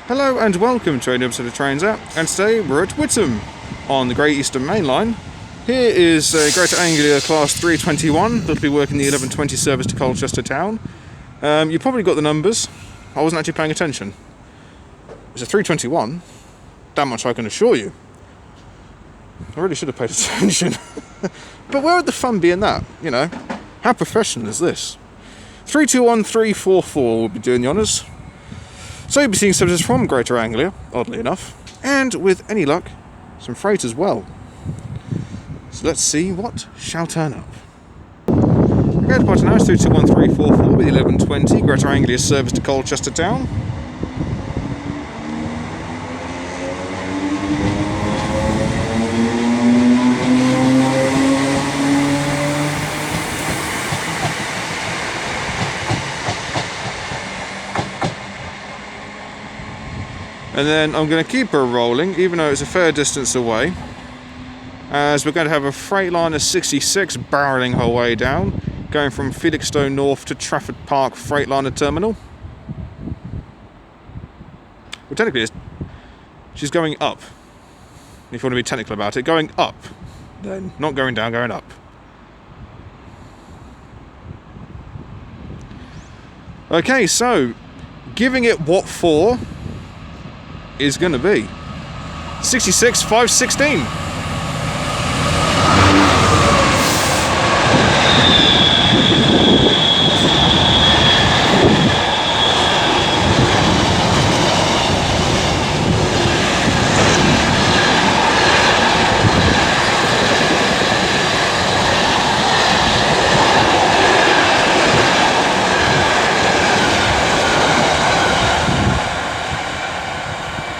Hello and welcome to a new episode of Trains App, and today we're at Witham on the Great Eastern Mainline. Here is Greater Anglia Class 321 that'll be working the 1120 service to Colchester town. You probably got the numbers. I wasn't actually paying attention. It's a 321, that much I can assure you. I really should have paid attention. But where would the fun be in that, you know? How professional is this? 321344 will be doing the honours. So you'll be seeing services from Greater Anglia, oddly enough, and with any luck, some freight as well. So let's see what shall turn up. Okay, departure now is 321344 with 1120, Greater Anglia service to Colchester town. And then I'm going to keep her rolling, even though it's a fair distance away, as we're going to have a Freightliner 66 barrelling her way down, going from Felixstowe North to Trafford Park Freightliner Terminal. Well, technically, she's going up, if you want to be technical about it. Going up, then. Not going down, going up. Okay, so, giving it what for is going to be 66,516.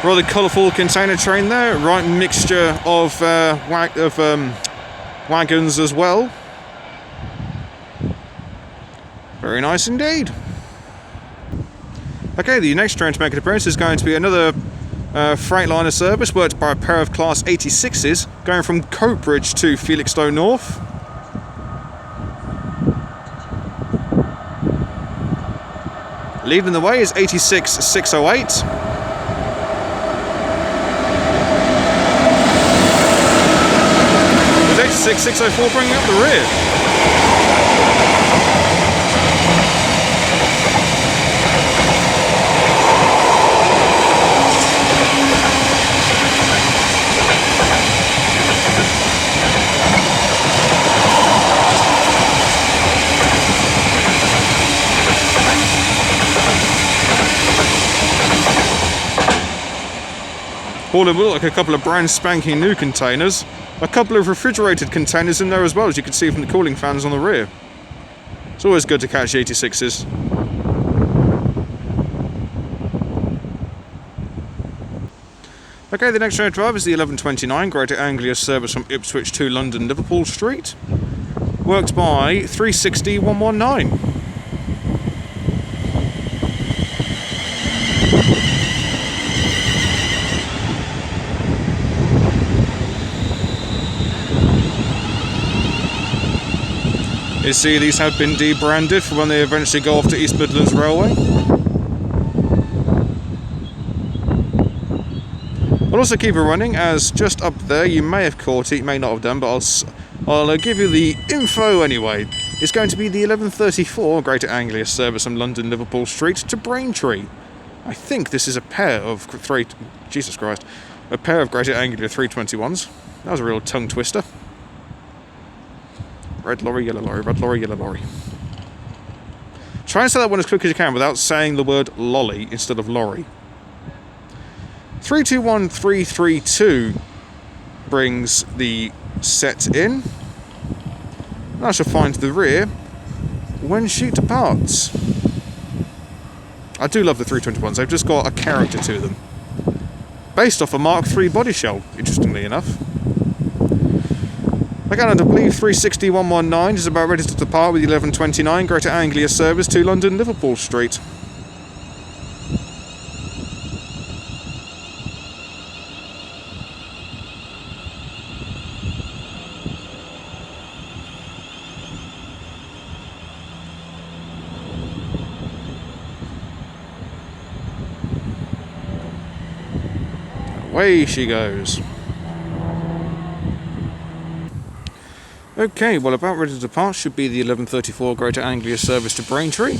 Rather colourful container train there, right mixture of wagons as well. Very nice indeed. Okay, the next train to make an appearance is going to be another Freightliner service worked by a pair of Class 86s going from Coatbridge to Felixstowe North. Leading the way is 86,608. 604 bringing up the rear. All in all, like a couple of brand spanking new containers. A couple of refrigerated containers in there as well, as you can see from the cooling fans on the rear. It's always good to catch the 86s. Okay, the next train to drive is the 1129 Greater Anglia service from Ipswich to London Liverpool Street, worked by 360,119. You see, these have been debranded for when they eventually go off to East Midlands Railway. I'll also keep it running, as just up there, you may have caught it, you may not have done, but I'll give you the info anyway. It's going to be the 1134 Greater Anglia service from London Liverpool Street to Braintree. I think this is a pair of a pair of Greater Anglia 321s. That was a real tongue twister. Red lorry, yellow lorry, red lorry, yellow lorry. Try and say that one as quick as you can without saying the word lolly instead of lorry. 321332 brings the set in. I shall find the rear when she departs. I do love the 321s, they've just got a character to them. Based off a Mark III body shell, interestingly enough. Again, I believe 360,119 is about ready to depart with the 1129 Greater Anglia service to London Liverpool Street. Away she goes. Okay, well, about ready to depart should be the 11:34 Greater Anglia service to Braintree.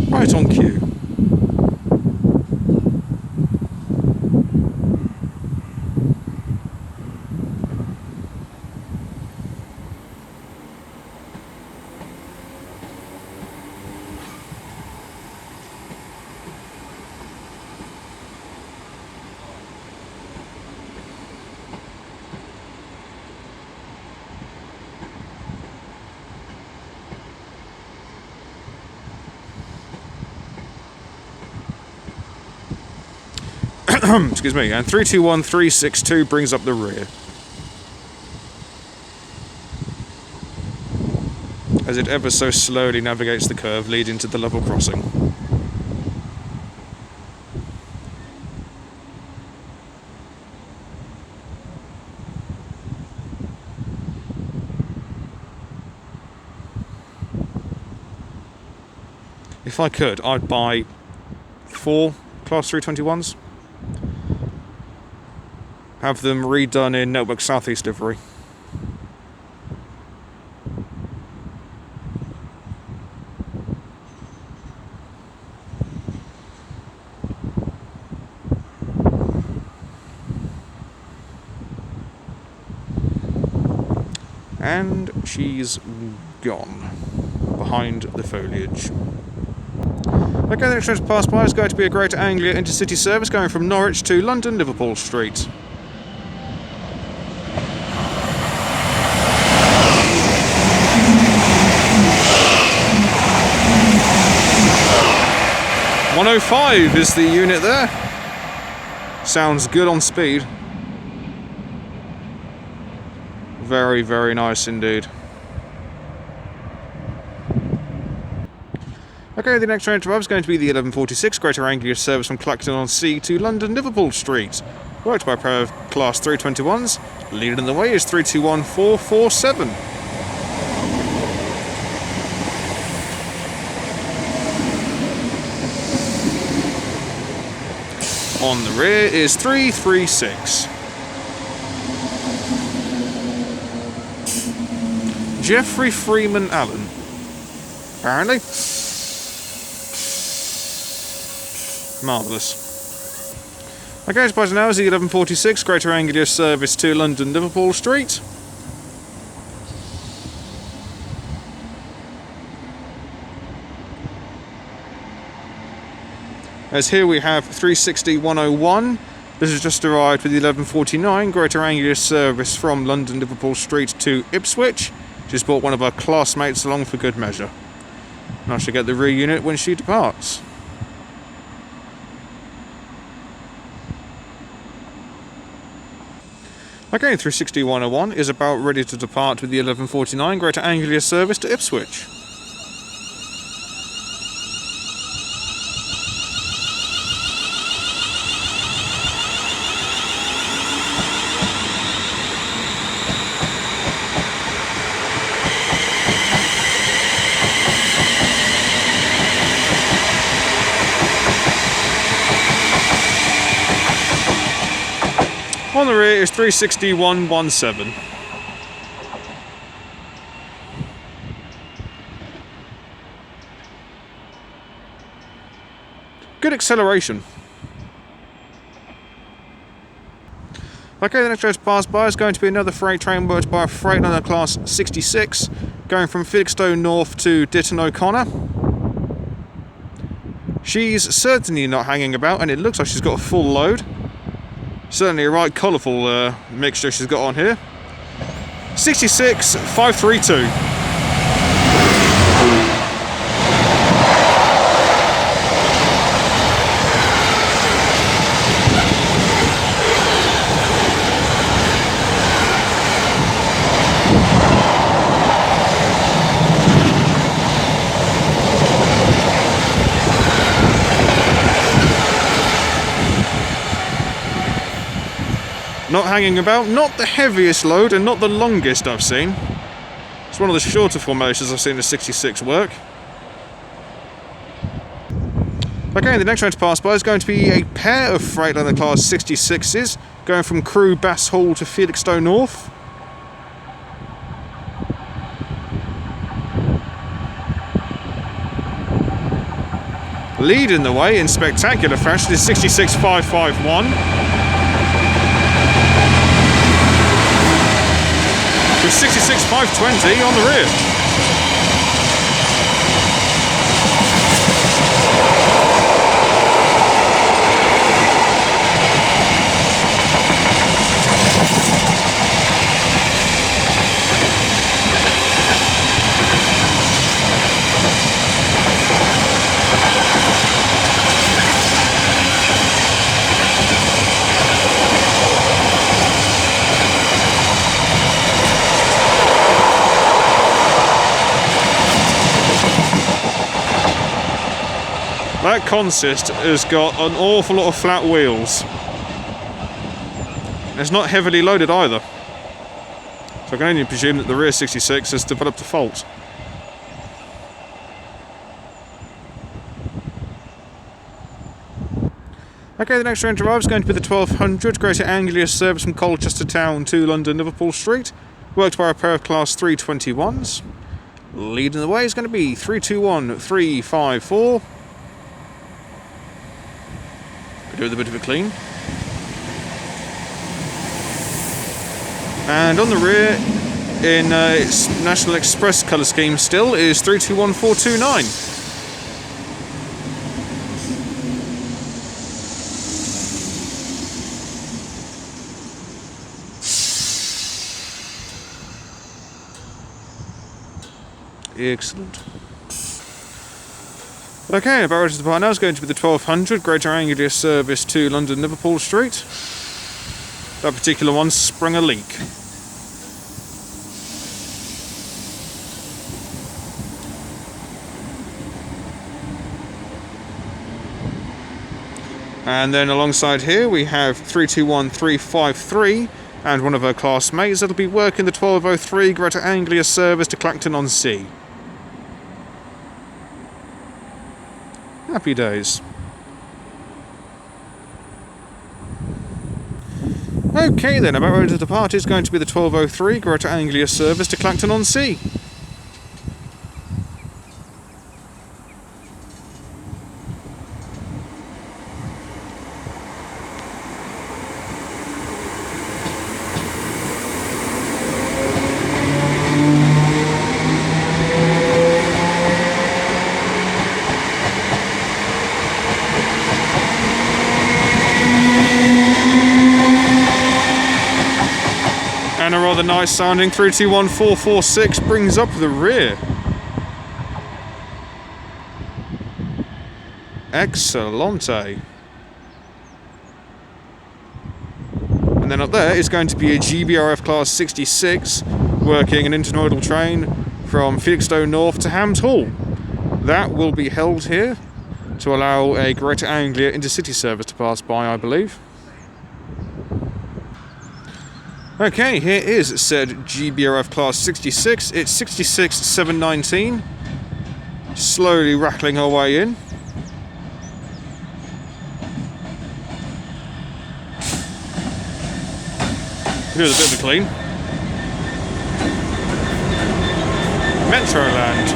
Right on cue. Excuse me, and 321362 brings up the rear. As it ever so slowly navigates the curve leading to the level crossing. If I could, I'd buy 4 Class 321s. Have them redone in Network Southeast livery. And she's gone behind the foliage. Okay, the next train to pass by is going to be a Greater Anglia Intercity service going from Norwich to London Liverpool Street. .105 is the unit there. Sounds good on speed. Very, very nice indeed. Okay, the next train to arrive is going to be the 11:46 Greater Anglia service from Clacton-on-Sea to London Liverpool Street. Worked by a pair of Class 321s. Leading the way is 321447. On the rear is 336. Geoffrey Freeman Allen. Apparently. Marvellous. Okay, as now is the 11:46 Greater Anglia service to London Liverpool Street. As here we have 360-101. This has just arrived with the 11:49 Greater Anglia service from London Liverpool Street to Ipswich. She's brought one of our classmates along for good measure. And I shall get the rear unit when she departs. Okay, 360-101 is about ready to depart with the 11:49 Greater Anglia service to Ipswich. On the rear is 360-117. Good acceleration. Okay, the next train to pass by is going to be another freight train worked by a Freightliner class 66, going from Felixstowe North to Ditton O'Connor. She's certainly not hanging about, and it looks like she's got a full load. Certainly a right colourful mixture she's got on here. 66-532. Not hanging about, not the heaviest load and not the longest I've seen. It's one of the shorter formations I've seen the 66 work. Okay, the next train to pass by is going to be a pair of Freightliner class 66s going from Crewe Bass Hall to Felixstowe North. Leading the way in spectacular fashion is 66551. With 66520 on the rear. That consist has got an awful lot of flat wheels. It's not heavily loaded either. So I can only presume that the rear 66 has developed a fault. Okay, the next train to arrive is going to be the 1200 Greater Anglia service from Colchester Town to London Liverpool Street, worked by a pair of class 321s. Leading the way is going to be 321354. Could do with a bit of a clean. And on the rear, in its National Express colour scheme still, is 321429. Excellent. Okay, about ready to depart now is going to be the 1200 Greater Anglia service to London Liverpool Street. That particular one sprung a leak. And then alongside here we have 321353 and one of her classmates that'll be working the 1203 Greater Anglia service to Clacton-on-Sea. Happy days. Okay then, about ready to depart is going to be the 1203 Greater Anglia service to Clacton-on-Sea. And a rather nice sounding 321446 brings up the rear. Excellente. And then up there is going to be a GBRF class 66 working an internodal train from Felixstowe North to Hams Hall. That will be held here to allow a Greater Anglia Intercity service to pass by, I believe. Okay, here is said GBRF class 66. It's 66719. Slowly rattling her way in. Here's a bit of a clean. Metroland.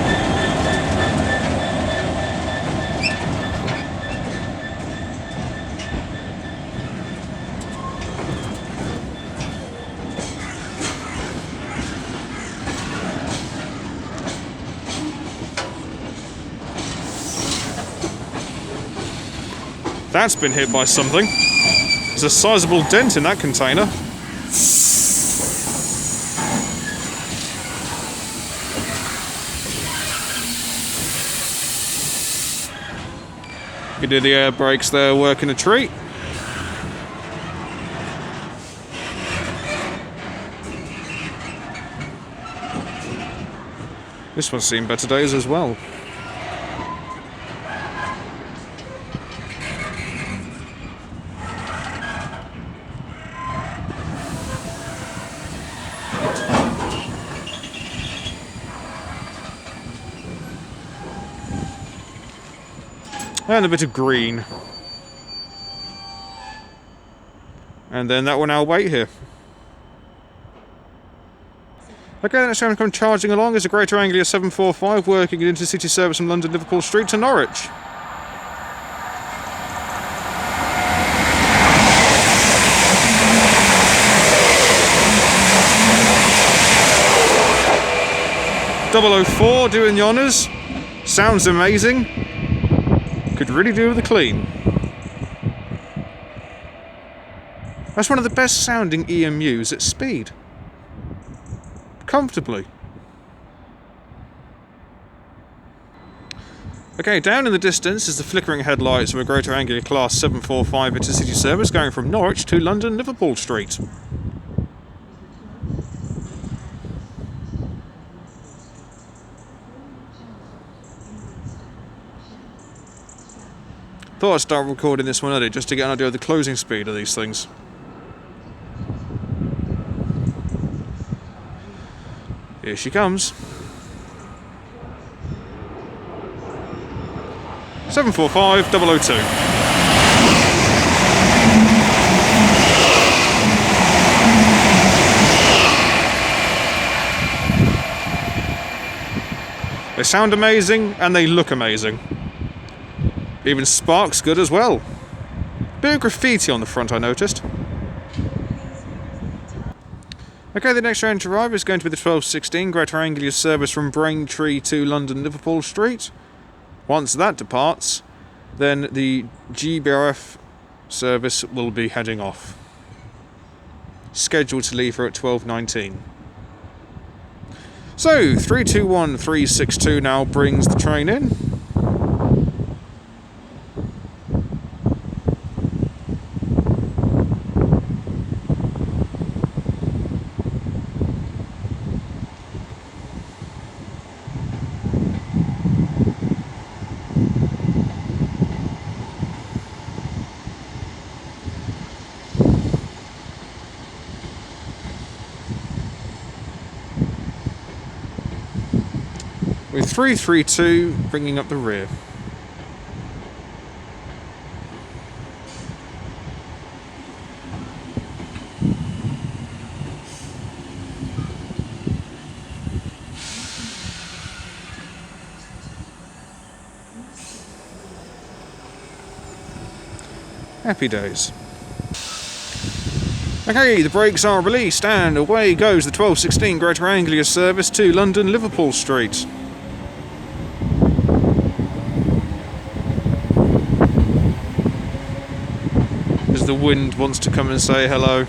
That's been hit by something. There's a sizable dent in that container. You can do the air brakes there working a treat. This one's seen better days as well. And a bit of green. And then that will now wait here. Okay, the next train to come charging along is the Greater Anglia 745 working in Intercity service from London Liverpool Street to Norwich. .004 doing the honours. Sounds amazing. Could really do with a clean. That's one of the best sounding EMUs at speed. Comfortably. Okay, down in the distance is the flickering headlights of a Greater Anglia Class 745 Intercity service going from Norwich to London Liverpool Street. Thought I'd start recording this one early just to get an idea of the closing speed of these things. Here she comes. 745 002. They sound amazing and they look amazing. Even sparks good as well. Bit of graffiti on the front, I noticed. Okay, the next train to arrive is going to be the 1216 Greater Anglia service from Braintree to London Liverpool Street. Once that departs, then the GBRF service will be heading off. Scheduled to leave her at 12:19. So, 321362 now brings the train in. With 332 bringing up the rear. Happy days. Okay, the brakes are released and away goes the 1216 Greater Anglia service to London Liverpool Street. As the wind wants to come and say hello.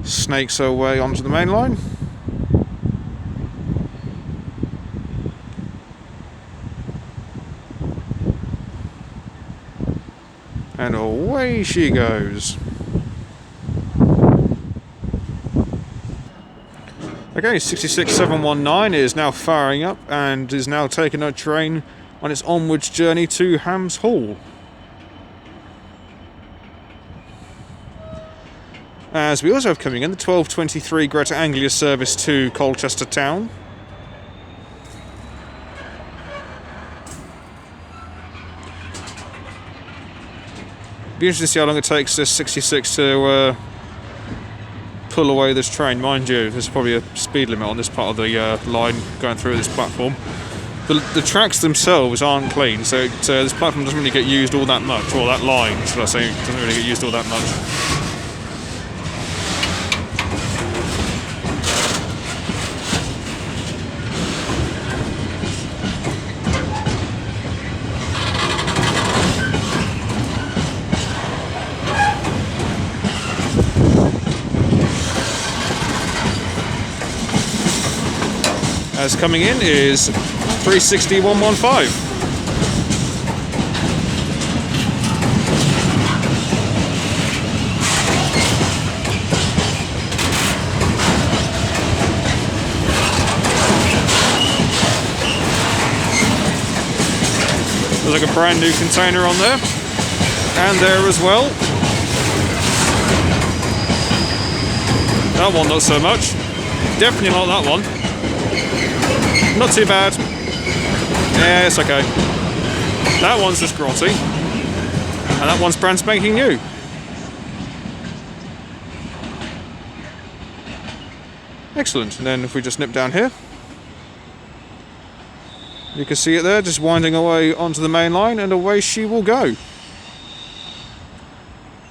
Snakes her way onto the main line. And away she goes. Okay, 66719 is now firing up and is now taking a train on its onwards journey to Hams Hall. As we also have coming in the 1223 Greater Anglia service to Colchester town. Be interesting to see how long it takes this 66 to pull away this train. Mind you, there's probably a speed limit on this part of the line going through this platform. The tracks themselves aren't clean, so this platform doesn't really get used all that much, or that line, should I say, doesn't really get used all that much. As coming in is 360-115. There's like a brand new container on there. And there as well. That one not so much. Definitely not that one. Not too bad. Yeah, it's okay. That one's just grotty. And that one's brand spanking new. Excellent. And then if we just nip down here, you can see it there, just winding away onto the main line, and away she will go,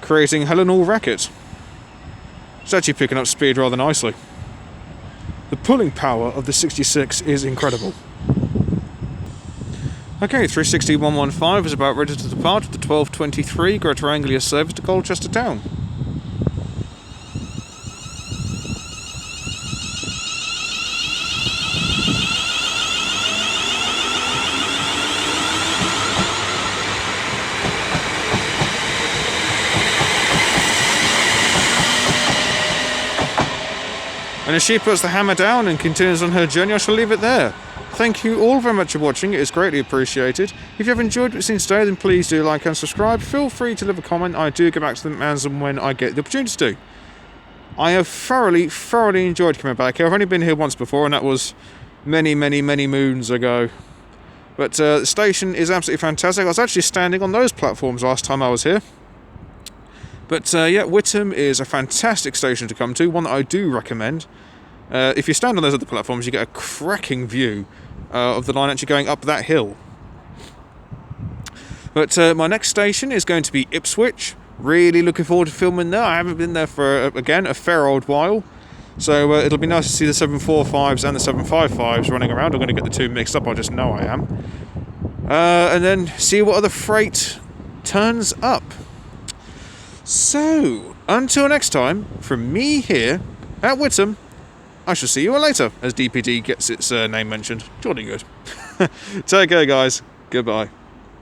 creating hell and all racket. It's actually picking up speed rather nicely. The pulling power of the 66 is incredible. Okay, 360-115 is about ready to depart with the 1223 Greater Anglia service to Colchester town. And as she puts the hammer down and continues on her journey, I shall leave it there. Thank you all very much for watching, it is greatly appreciated. If you have enjoyed what you've seen today, then please do like and subscribe. Feel free to leave a comment, I do get back to them as and when I get the opportunity to. I have thoroughly enjoyed coming back here. I've only been here once before, and that was many moons ago. But the station is absolutely fantastic. I was actually standing on those platforms last time I was here. But yeah, Witham is a fantastic station to come to, one that I do recommend. If you stand on those other platforms, you get a cracking view of the line actually going up that hill. But my next station is going to be Ipswich. Really looking forward to filming there. I haven't been there for, again, a fair old while. So it'll be nice to see the 745s and the 755s running around. I'm going to get the two mixed up, I just know I am. And then see what other freight turns up. So, until next time, from me here at Witham, I shall see you all later, as DPD gets its name mentioned. Jolly good. Take care, guys. Goodbye.